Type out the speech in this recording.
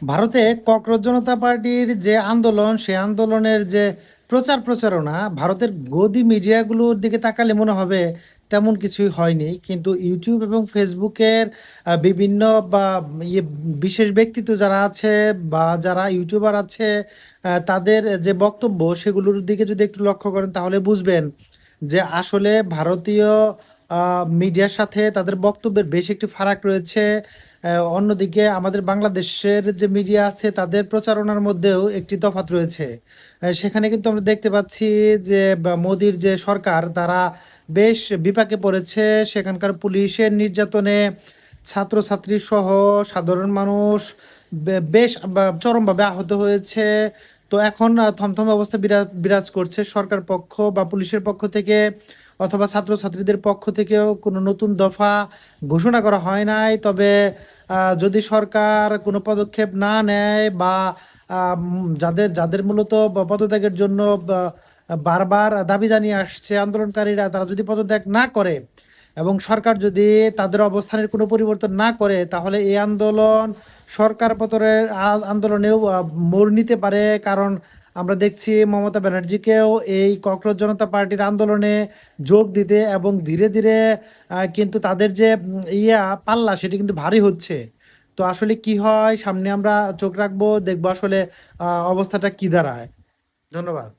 ভারতে ককরোচ জনতা পার্টির যে আন্দোলন, সে আন্দোলনের যে প্রচারণা, ভারতের গদি মিডিয়াগুলোর দিকে তাকালে মনে হবে তেমন কিছুই হয়নি। কিন্তু ইউটিউব এবং ফেসবুকের বিভিন্ন বা ইয়ে বিশেষ ব্যক্তিত্ব যারা আছে বা যারা ইউটিউবার আছে, তাদের যে বক্তব্য সেগুলোর দিকে যদি একটু লক্ষ্য করেন তাহলে বুঝবেন যে আসলে ভারতীয় মিডিয়ার সাথে তাদের বক্তব্যের বেশ একটি ফারাক রয়েছে। অন্যদিকে আমাদের বাংলাদেশের যে মিডিয়া আছে তাদের প্রচারণার মধ্যেও একটি তফাৎ রয়েছে। সেখানে কিন্তু আমরা দেখতে পাচ্ছি যে মোদির যে সরকার তারা বেশ বিপাকে পড়েছে। সেখানকার পুলিশের নির্যাতনে ছাত্রছাত্রী সহ সাধারণ মানুষ বেশ চরমভাবে আহত হয়েছে। তো এখন থমথমে অবস্থা বিরাজ করছে। সরকার পক্ষ বা পুলিশের পক্ষ থেকে অথবা ছাত্রছাত্রীদের পক্ষ থেকেও কোনো নতুন দফা ঘোষণা করা হয় নাই। তবে যদি সরকার কোনো পদক্ষেপ না নেয় বা যাদের যাদের মূলত পদত্যাগের জন্য বারবার দাবি জানিয়ে আসছে আন্দোলনকারীরা, তারা যদি পদত্যাগ না করে এবং সরকার যদি তাদের অবস্থানের কোনো পরিবর্তন না করে, তাহলে এই আন্দোলন সরকার পতনের আন্দোলনেও মোড় নিতে পারে। কারণ আমরা দেখছি মমতা ব্যানার্জিকেও এই ককরোচ জনতা পার্টির আন্দোলনে যোগ দিতে এবং ধীরে ধীরে কিন্তু তাদের যে পাল্লা সেটি কিন্তু ভারী হচ্ছে। তো আসলে কি হয় সামনে আমরা চোখ রাখবো, দেখবো আসলে অবস্থাটা কি দাঁড়ায়। ধন্যবাদ।